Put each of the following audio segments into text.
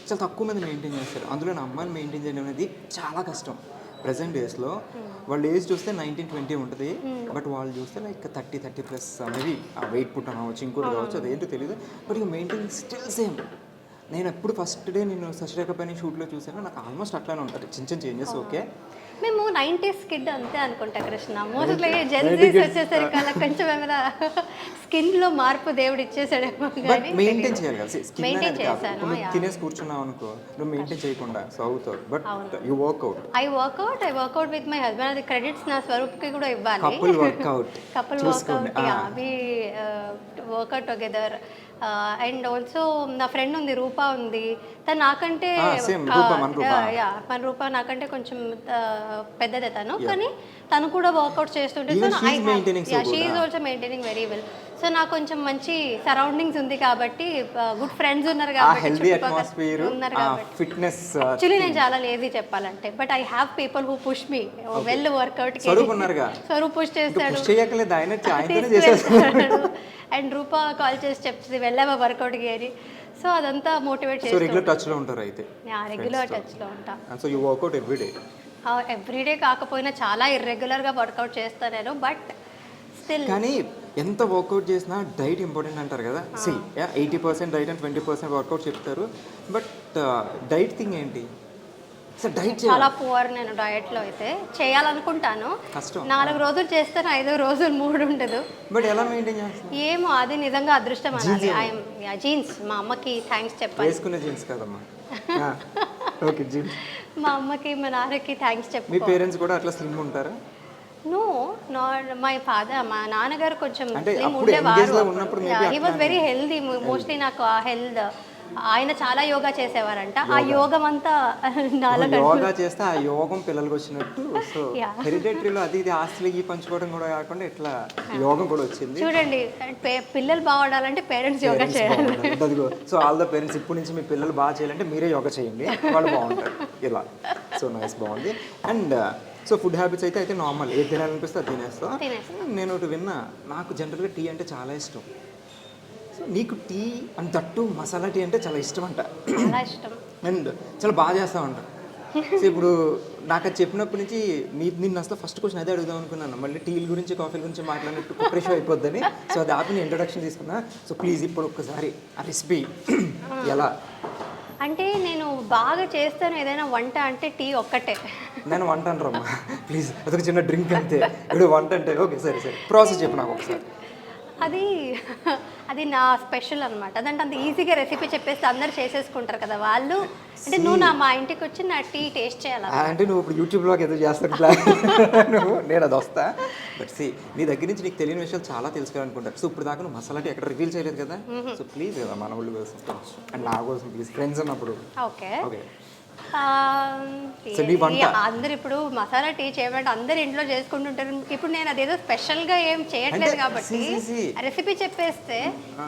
చాలా తక్కువ మంది మెయింటైన్ చేస్తారు. అందులో నా అమ్మాయిలు మెయింటైన్ చేయడం అనేది చాలా కష్టం. ప్రెజెంట్ డేస్లో వాళ్ళ ఏజ్ చూస్తే 19-20 ఉంటుంది, బట్ వాళ్ళు చూస్తే లైక్ 30-30+ అనేది ఆ వెయిట్ పుట్టడం అవ్వచ్చు, ఇంకోటి కావచ్చు, అదేంటో తెలియదు. బట్ ఇక మెయింటైన్ స్టిల్ సేమ్. నేను ఎప్పుడు ఫస్ట్ డే నేను శశిరేఖ పైన షూట్లో చూసాను, నాకు ఆల్మోస్ట్ అట్లానే ఉంటుంది. చిన్న చిన్న చేంజెస్ ఓకే. మేము 90s కిడ్ అంతే అనుకుంటా కృష్ణ. మోస్ట్లీ జెన్జీస్ వచ్చేసరికి అలా కొంచెం ఏమైనా స్కిన్లో మార్పు దేవుడు ఇచ్చేసాడేమో. బట్ మెయింటైన్ చేయాలి కదా, స్కిన్ మెయింటైన్ అనేది కాదు. చేశాను. నువ్వు తినేసి కూర్చున్నావు అనుకో, నువ్వు మెయింటైన్ చేయకుండా సో అవుతావు. But you work out. I work out with my husband. అది క్రెడిట్స్ నా స్వరూప్కి కూడా ఇవ్వాలి. Couple workout we work out together. And also నా ఫ్రెండ్ ఉంది, రూపా ఉంది. తను నాకంటే మన రూపా నాకంటే కొంచెం పెద్దదే తను, కానీ తను కూడా వర్కౌట్ చేస్తుంటే she is also maintaining very well. So నాకు కొంచెం మంచి సరౌండింగ్స్ ఉంది కాబట్టి, గుడ్ ఫ్రెండ్స్ ఉన్నారు కాబట్టి, ఫిట్నెస్. యాక్చువల్లీ నేను చాలా లేజీ చెప్పాలంటే, but I have people who push me well workout. Swaroop push చేస్తాడు అండ్ రూపా కాల్ చేసి చెప్తుంది వెళ్ళావా వర్కౌట్కి అని. సో అదంతా మోటివేట్ చేసి రెగ్యులర్ టచ్ లో ఉంటారు. అయితే రెగ్యులర్ టచ్ లో ఉంటా. So you work out every day? Every day కాకపోయినా చాలా ఇర్రెగ్యులర్గా వర్కౌట్ చేస్తాను నేను, బట్ స్టిల్. కానీ ఎంత వర్కౌట్ చేసినా డైట్ ఇంపార్టెంట్ అంటారు కదా. 80% డైట్ అండ్ 20% వర్కౌట్ చెప్తారు. బట్ డైట్ థింగ్ ఏంటి? డైట్ చాలా పువర్ నేను డయట్లో. అయితే చేయాలనుకుంటాను, 4 రోజులు చేస్తాను, 5వ రోజు మూడ్ ఉండదు. బట్ ఎలా మెయింటైన్ చేస్తాను ఏమో, అది నిజంగా అదృష్టం అనాలి. జీన్స్ మా అమ్మకి థ్యాంక్స్ చెప్పాలి. వేసుకునే జీన్స్ కదమ్మా. Okay, jeans. మా అమ్మకి మా నాన్నకి థ్యాంక్స్ చెప్పు. మీ పేరెంట్స్ కూడా అట్లా స్లిమ్ ఉంటారా? నో, మై ఫాదర్, మా నాన్నగారు కొంచెం స్లిమ్ ఉండేవారు. He was very healthy. Mostly నాకు ఆ హెల్త్, ఆయన చాలా యోగా చేసేవారంట. ఆ యోగం అంతా యోగా చేస్తే ఆ యోగం పిల్లలకు వచ్చినట్టు. సో హెరిడిటరీలో అది ఇది ఆస్తులకి పంచుకోవడం కూడా కాకుండా ఇట్లా యోగం కూడా వచ్చింది. చూడండి, పిల్లలు బాగుండాలంటే పేరెంట్స్ యోగా చేయాలి. సో ఆల్ ద పేరెంట్స్ ఇప్పటి నుంచి మీ పిల్లలు బాగా చేయాలంటే మీరే యోగా చేయండి, వాళ్ళు బాగుంటారు ఇలా. సో నైస్, బాగుంది. అండ్ సో ఫుడ్ హ్యాబిట్స్ అయితే నార్మల్, ఏది తినాలనిపిస్తే అది తినేస్తా. నేను ఒకటి విన్నా, నాకు జనరల్గా టీ అంటే చాలా ఇష్టం. సో నీకు టీ అండ్ తట్టు మసాలా టీ అంటే చాలా ఇష్టం అంట. అండ్ చాలా బాగా చేస్తామంట. సో ఇప్పుడు నాకు అది చెప్పినప్పటి నుంచి నిన్ను అసలు ఫస్ట్ క్వశ్చన్ అదే అడుగుదాం అనుకున్నాను. మళ్ళీ టీల గురించి కాఫీల గురించి మాట్లాడినట్టు ప్రిపరేషన్ అయిపోద్దని. సో అది ఆపి ఇంట్రొడక్షన్ తీసుకున్నా. సో ప్లీజ్ ఇప్పుడు ఒక్కసారి ఆ రెసిపీ ఎలా అంటే, నేను బాగా చేస్తాను ఏదైనా వంట అంటే టీ ఒక్కటే. నేను వంట అంటారమ్మా ప్లీజ్, అదొక చిన్న డ్రింక్ అంతే. ఇప్పుడు వంట అంటే ఓకే, సరే సరే, ప్రాసెస్ చెప్పు నాకు ఒకసారి. అది నా స్పెషల్ అనమాట. అదంటే అంత ఈజీగా రెసిపీ చెప్పేస్తే అందరు చేసేసుకుంటారు కదా వాళ్ళు. అంటే నువ్వు మా ఇంటికి వచ్చి నా టీ టేస్ట్ చేయాలి. అంటే నువ్వు ఇప్పుడు యూట్యూబ్లో ఏదో చేస్తాను నేను అది వస్తా. బట్ సి, నీ దగ్గర నుంచి నీకు తెలియని విషయాలు చాలా తెలుసుకోవాలనుకుంటారు. సో ఇప్పుడు దాకా నువ్వు మసాలా టీ ఎక్కడ రివీల్ చేయలేదు కదా. సో ప్లీజ్ కదా మన వాళ్ళు కోసం అండ్ నా కోసం ప్లీజ్, ఫ్రెండ్స్ అన్నప్పుడు. Okay okay. అందరు ఇప్పుడు మసాలా టీ చేయమంటే అందరు ఇంట్లో చేసుకుంటుంటారు. ఇప్పుడు నేను అదేదో స్పెషల్ గా ఏం చేయట్లేదు కాబట్టి రెసిపీ చెప్పేస్తే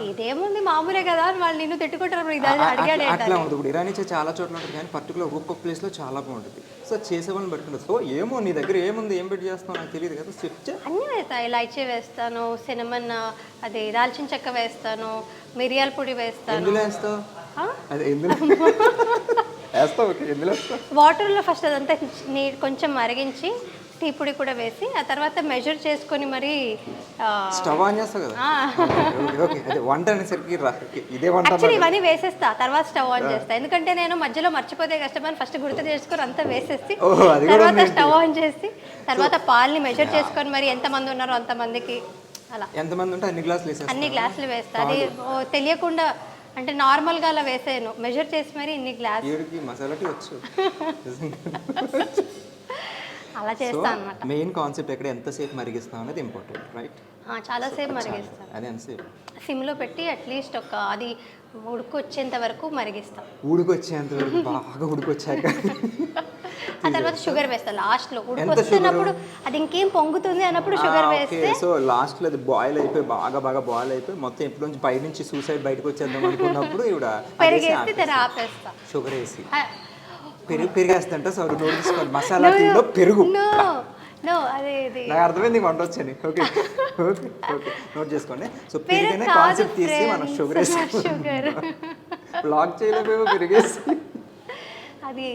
ఇదేముంది మామూలే కదా అని వాళ్ళు నిన్ను తిట్టుకుంటారు. అట్లా ఉంది. ఇప్పుడు ఇరానీ చాలా చోట్ల ఉంటుంది, కానీ పర్టికులర్ ఒక్కొక్క ప్లేస్ లో చాలా బాగుంటుంది. సో చేసే వాళ్ళని పెట్టుకుంటుంది. సో ఏమో నీ దగ్గర ఏముంది, ఏం పెట్టి చేస్తావు నాకు తెలియదు కదా. చెప్తే అన్నీ వేస్తాను. ఇలాచీ వేస్తాను, సినమన్, అది దాల్చిన చెక్క వేస్తాను, మిరియాల పొడి వేస్తాను. ఎందులో వేస్తావు? అది ఎందులో వాటర్లో ఫస్ట్ అదంతా కొంచెం మరిగించి టీ పొడి కూడా వేసి, ఆ తర్వాత మెజర్ చేసుకొని మరి స్టవ్ ఆన్ చేస్తా కదా. ఇవన్నీ వేసేస్తా, తర్వాత స్టవ్ ఆన్ చేస్తా. ఎందుకంటే నేను మధ్యలో మర్చిపోతే కష్టమని ఫస్ట్ గుర్తు చేసుకొని అంతా వేసేసి తర్వాత స్టవ్ ఆన్ చేసి తర్వాత పాలని మెజర్ చేసుకొని మరి ఎంతమంది ఉన్నారో అంతమందికి అలా ఎంతమంది ఉంటే అన్ని గ్లాసులు వేస్తా. అది తెలియకుండా అంటే నార్మల్గా అలా వేసాను, మెజర్ చేసి మరి ఇన్ని గ్లాస్ అలా చేస్తాను అన్నమాట. మెయిన్ కాన్సెప్ట్ ఎక్కడ ఎంతసేపు మరిగిస్తాం అనేది ఇంపార్టెంట్, రైట్? చాలాసేపు మరిగిస్తాను. అది ఎంతసేపు? సిమ్లో పెట్టి అట్లీస్ట్ అది ఉడికొచ్చేంత వరకు మరిగిస్తాం. ఉడికొచ్చేంత వరకు బాగా ఉడికొచ్చాక ఆ తర్వాత షుగర్ వేస్తా లాస్ట్లో. ఉడికొస్తున్నప్పుడు అది ఇంకేం పొంగుతుంది అన్నప్పుడు షుగర్ వేస్తే, సో లాస్ట్లో అది బాయిల్ అయిపోయి బాగా బాయిల్ అయిపోయి మొత్తం ఎప్పుడు నుంచి పై నుంచి సూసైడ్ బయటకు వచ్చేద్దాం అనుకున్నప్పుడు పెరిగేసి ఆపేస్తా. షుగర్ వేసి పెరిగేస్తంట. సో మసాలా టీలో పెరుగు. నాకు అర్థమైంది, వంట వచ్చని. ఓకే ఓకే ఓకే, నోట్ చేసుకోండి. సో పెరిగిన కాన్సెప్ట్ తీసి మనం షుగర్ వేసి బ్లాక్ చేయలేకపోయి పెరిగేసి అది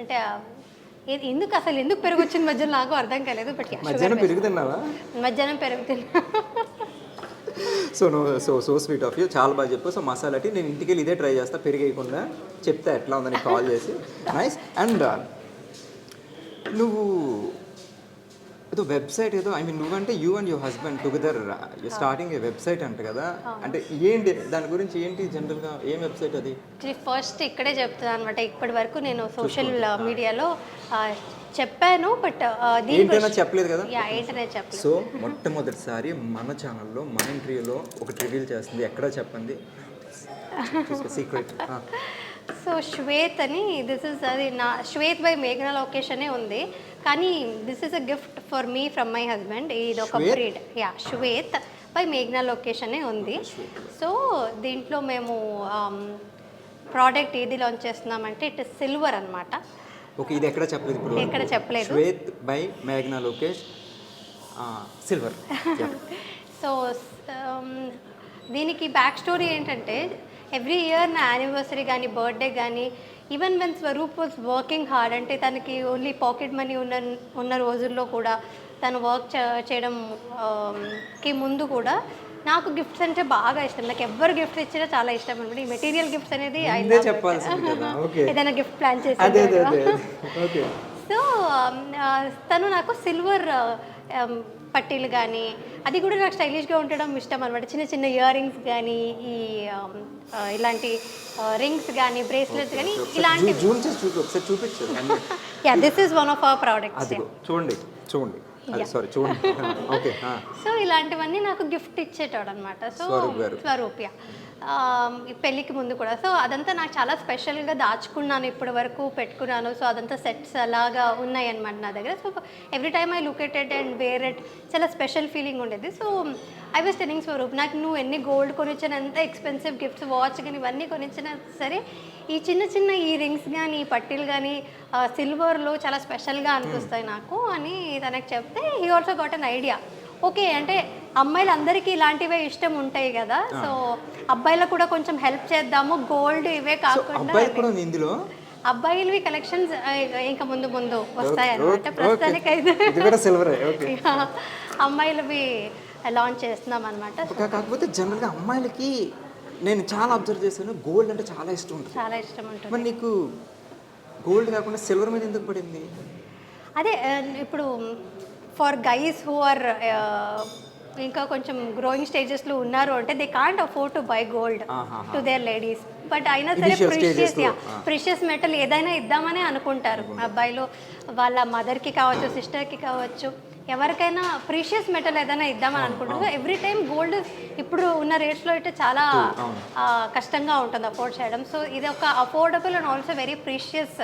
అంటే ఎందుకు అసలు ఎందుకు పెరుగొచ్చింది మధ్యలో నాకు అర్థం కాలేదు. బట్ మధ్యాహ్నం పెరుగుతున్నావా? మధ్యాహ్నం పెరుగుతున్నా. సో స్వీట్ ఆఫ్ యూ, చాలా బాగా చెప్పు. సో మసాలా టీ నేను ఇంటికి వెళ్ళి ఇదే ట్రై చేస్తా, పెరిగేయకుండా చెప్తా ఎట్లా ఉందని కాల్ చేసి. నైస్. అండ్ నువ్వు ఏదో వెబ్సైట్ ఏదో, ఐ మీన్ నువ్వంటే you and your husband together starting A website అంట కదా, అంటే ఏంటి దాని గురించి, ఏంటి జనరల్గా ఏం వెబ్సైట్ అది? ఫస్ట్ ఇక్కడే చెప్తున్నాను అనమాట. ఇప్పటి వరకు నేను సోషల్ మీడియాలో చెప్పాను, బట్ ఏంటైనా చెప్పలేదు కదా. ఏంటనే చెప్పలేదు. సో మొట్టమొదటిసారి మన ఛానల్లో మన ఇంటర్వ్యూలో ఒకటి రివీల్ చేస్తుంది, ఎక్కడ చెప్పండి, సీక్రెట్. సో శ్వేత్ అని, దిస్ ఇస్ అది నా శ్వేత్ బై మేఘనా లోకేష్ అనే ఉంది, కానీ this is a gift for me from my husband. ఇది ఒక బ్రీడ్. శ్వేత్ బై మేఘనా లోకేష్ అనే ఉంది. సో దీంట్లో మేము ప్రోడక్ట్ ఏది లాంచ్ చేస్తున్నామంటే ఇట్ ఇస్ సిల్వర్ అనమాట. ఓకే, ఇది ఎక్కడ చెప్పలేదు ఇప్పుడు? ఎక్కడ చెప్పలేదు. శ్వేత్ బై మేఘనా లోకేష్ సిల్వర్. సో దీనికి బ్యాక్ స్టోరీ ఏంటంటే, ఎవ్రీ ఇయర్ నా యానివర్సరీ కానీ బర్త్డే కానీ, even when Swaroop was working hard, అంటే తనకి ఓన్లీ పాకెట్ మనీ ఉన్న రోజుల్లో కూడా తను వర్క్ చేయడంకి ముందు కూడా నాకు గిఫ్ట్స్ అంటే బాగా ఇష్టం. నాకు ఎవరు గిఫ్ట్స్ ఇచ్చినా చాలా ఇష్టం అనమాట. ఈ మెటీరియల్ గిఫ్ట్స్ అనేది ఏదైనా గిఫ్ట్ ప్లాన్ చేసి. సో తను నాకు సిల్వర్ పట్టీలు కానీ, అది కూడా నాకు స్టైలిష్గా ఉండడం ఇష్టం అనమాట. చిన్న చిన్న ఇయర్ రింగ్స్ కానీ, ఈ ఇలాంటి రింగ్స్ కానీ, బ్రేస్లెట్స్ కానీ, ఇలాంటివి. This is one of our products. చూడండి చూడండి, సారీ చూడండి. ఓకే. సో ఇలాంటివన్నీ నాకు గిఫ్ట్ ఇచ్చేటాడు అనమాట. సో స్వరూప్ ఈ పెళ్ళికి ముందు కూడా. సో అదంతా నాకు చాలా స్పెషల్గా దాచుకున్నాను, ఇప్పటి వరకు పెట్టుకున్నాను. సో అదంతా సెట్స్ అలాగా ఉన్నాయి అనమాట నా దగ్గర. So every time I look at it and wear it, చాలా స్పెషల్ ఫీలింగ్ ఉండేది. So I was telling Swaroop, నాకు నువ్వు ఎన్ని గోల్డ్ కొనిచ్చినా, ఎంత ఎక్స్పెన్సివ్ గిఫ్ట్స్, వాచ్ కానీ ఇవన్నీ కొనిచ్చినా సరే, ఈ చిన్న చిన్న ఈ రింగ్స్ కానీ, ఈ పట్టీలు కానీ సిల్వర్లో చాలా స్పెషల్గా అనిపిస్తాయి నాకు అని తనకు చెప్తే, he also got an idea. Okay, అంటే అమ్మాయిలు అందరికీ ఇలాంటివే ఇష్టం ఉంటాయి కదా, సో అబ్బాయిలకు కూడా కొంచెం హెల్ప్ చేద్దాము, గోల్డ్ ఇవే కాకుండా. అబ్బాయిలవి కలెక్షన్స్ ఇంకా ముందు ముందు వస్తాయి అన్నమాట. ప్రస్తుతానికి అయితే అమ్మాయిలవి లాంచ్ చేస్తున్నాం అనమాట. కాకపోతే జనరల్గా అమ్మాయిలకి నేను చాలా అబ్జర్వ్ చేశాను, గోల్డ్ అంటే చాలా ఇష్టం ఉంటుంది. చాలా ఇష్టం ఉంటుంది. మరి నీకు గోల్డ్ కాకుండా సిల్వర్ మీద ఎందుకు పడింది? అదే ఇప్పుడు ఫర్ గైస్ హూ ఆర్ ఇంకా కొంచెం గ్రోయింగ్ స్టేజెస్లో ఉన్నారు అంటే, they can't afford to buy gold to their ladies. But అయినా సరే ప్రీషియస్ మెటల్ ఏదైనా ఇద్దామనే అనుకుంటారు అబ్బాయిలు. వాళ్ళ మదర్కి కావచ్చు, సిస్టర్కి కావచ్చు, ఎవరికైనా ప్రీషియస్ మెటల్ ఏదైనా ఇద్దామని అనుకుంటారు. ఎవ్రీ టైం గోల్డ్ ఇప్పుడు ఉన్న రేట్స్లో అయితే చాలా కష్టంగా ఉంటుంది అఫోర్డ్ చేయడం. సో ఇది ఒక affordable and also very precious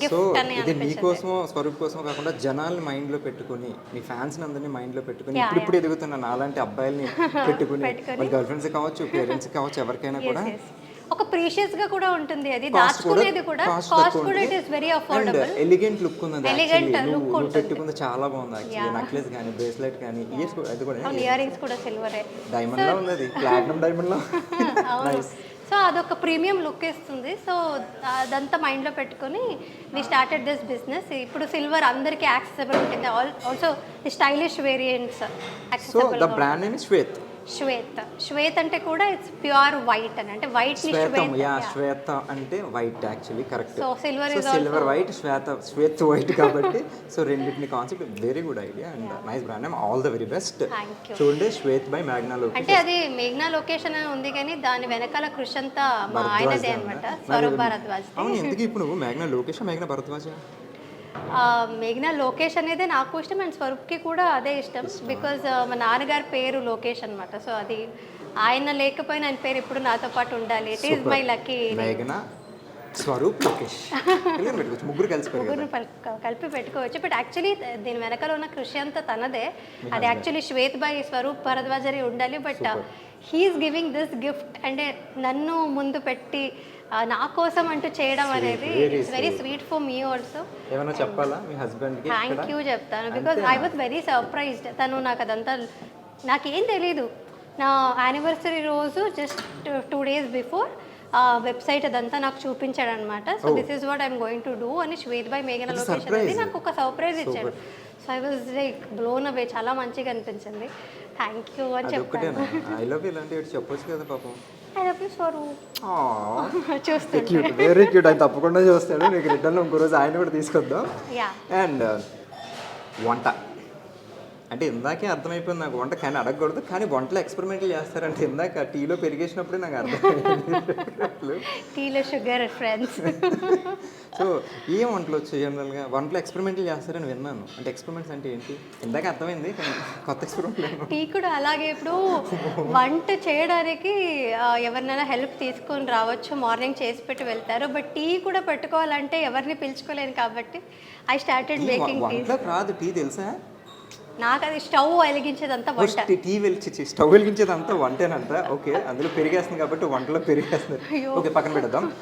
gift అని ఇది నీకోసం, స్వరూప్ కోసం కాకుండా జనాల్ని మైండ్లో పెట్టుకుని, మీ ఫ్యాన్స్ అందరినీ మైండ్లో పెట్టుకుని, ఇప్పుడు ఎదుగుతున్న అలాంటి అబ్బాయిల్ని పెట్టుకుని, గర్ల్ ఫ్రెండ్స్ కావచ్చు, పేరెంట్స్ కావచ్చు, ఎవరికైనా కూడా ఒక ప్రీషియస్ గా కూడా ఉంటుంది. అది దాచుకునేది కూడా కాస్ట్ కూడా it is very affordable. Elegant look ఉంది. ఎలిగెంట్ లుక్ ఉంటుంది. పెట్టుకుంది చాలా బాగుంది యాక్చువల్లీ. నెక్లెస్ గాని, బ్రేస్లెట్ గాని, ఇయర్స్ కూడా, అది కూడా ఇయర్ రింగ్స్ కూడా సిల్వర్ డైమండ్ లో ఉంది, అది ప్లాటినం డైమండ్ లో. నైస్. సో అదొక ప్రీమియం లుక్ ఇస్తుంది. సో అదంతా మైండ్లో పెట్టుకొని వి స్టార్టెడ్ దిస్ బిజినెస్. ఇప్పుడు సిల్వర్ అందరికీ యాక్సెసిబుల్ ఉంటుంది. Also the stylish variants accessible. So the brand name is Shwet. Shwet అంటే కూడా ఇట్స్ ప్యూర్ వైట్ అని, అంటే వైట్ ని శ్వేత అంటే white actually, correct. So silver white, Shwet white కాబట్టి సో రెండింటిని concept very good idea and nice brand name. All the very best. చూడండి, Shwet by మేఘనా లోకేష్. అంటే అది మేఘనా లోకేష్ అని ఉంది, కానీ దాని వెనకాల కృషి అంతా మా ఆయనదే అన్నమాట, స్వరూప్ భరద్వాజ్. అవును, ఎందుకు ఇప్పుడు నువ్వు మేఘనా లోకేష్, మేఘనా భరద్వాజ్? మేఘనా లోకేష్ అనేది నాకు ఇష్టం అండ్ స్వరూప్కి కూడా అదే ఇష్టం. బికాజ్ మా నాన్నగారి పేరు లోకేష్ అనమాట. సో అది ఆయన లేకపోయినా ఆయన పేరు ఇప్పుడు నాతో పాటు ఉండాలి. It is my lucky. మేఘనా, స్వరూప్, లోకేష్ ముగ్గురు కలిపి పెట్టుకోవచ్చు. బట్ యాక్చువల్లీ దీని వెనకాల ఉన్న కృషి అంతా తనదే. అది యాక్చువల్లీ శ్వేత్ బై స్వరూప్ భరద్వాజరి ఉండాలి. But he's giving this gift, అంటే నన్ను ముందు పెట్టి నా కోసం అంటూ చేయడం అనేది very sweet for me also. ఏమైనా చెప్పాలా మీ హస్బెండ్కి? థ్యాంక్ యూ చెప్తాను, because I was very surprised. తను నాకు అదంతా నాకేం తెలీదు. నా యానివర్సరీ రోజు జస్ట్ 2 days బిఫోర్ వెబ్సైట్ అదంతా నాకు చూపించాడు అనమాట. So this is what I'm going to do అని శ్వేత్ బాయ్ మేఘన లొకేషన్ అనేది నాకు ఒక సర్ప్రైజ్ ఇచ్చాడు. So I was like blown away, చాలా మంచిగా అనిపించింది. థ్యాంక్ యూ అని చెప్పాను. ఐ లవ్ యూ ఇలాంటివి చెప్పొచ్చు కదా పాపం. ఐ లవ్ యూ స్వరూ చూస్తాను. Cute, very cute. ఆయన తప్పకుండా చూస్తాడు. నీకు రిటర్న్ ఇంకో రోజు ఆయన కూడా తీసుకొద్దాం. యా. అండ్ వంట అంటే ఇందాకే అర్థమైపోయింది నాకు, వంట కానీ అడగకూడదు, కానీ వంటలో ఎక్స్పెరిమెంట్లు చేస్తారంటే ఇందాక టీలో పెరిగేసినప్పుడే నాకు అర్థమైంది. టీలో షుగర్ ఫ్రెండ్స్. సో ఏం వంటలు వచ్చాయి జనరల్గా? వంటలో ఎక్స్పెరిమెంట్లు చేస్తారని విన్నాను. అంటే ఎక్స్పెరిమెంట్స్ అంటే ఏంటి ఇందాక అర్థమైంది, కానీ కొత్త ఎక్స్పెరిమెంట్. టీ కూడా అలాగే. ఇప్పుడు వంట చేయడానికి ఎవరినైనా హెల్ప్ తీసుకొని రావచ్చు, మార్నింగ్ చేసి పెట్టి వెళ్తారు. బట్ టీ కూడా పెట్టుకోవాలంటే ఎవరిని పిలుచుకోలేను కాబట్టి ఐ స్టార్టెడ్ మేకింగ్ టీ. వంటలో రాదు టీ, తెలుసా? నాకు అది స్టవ్ వెలిగించేదంతా వంట. టీ స్టవ్ వెలిగించేదంతా వంటేనంట. ఓకే, అందులో పెరిగేస్తుంది కాబట్టి వంటలో పెరిగేస్తుంది. ఓకే, పక్కన పెడదాం.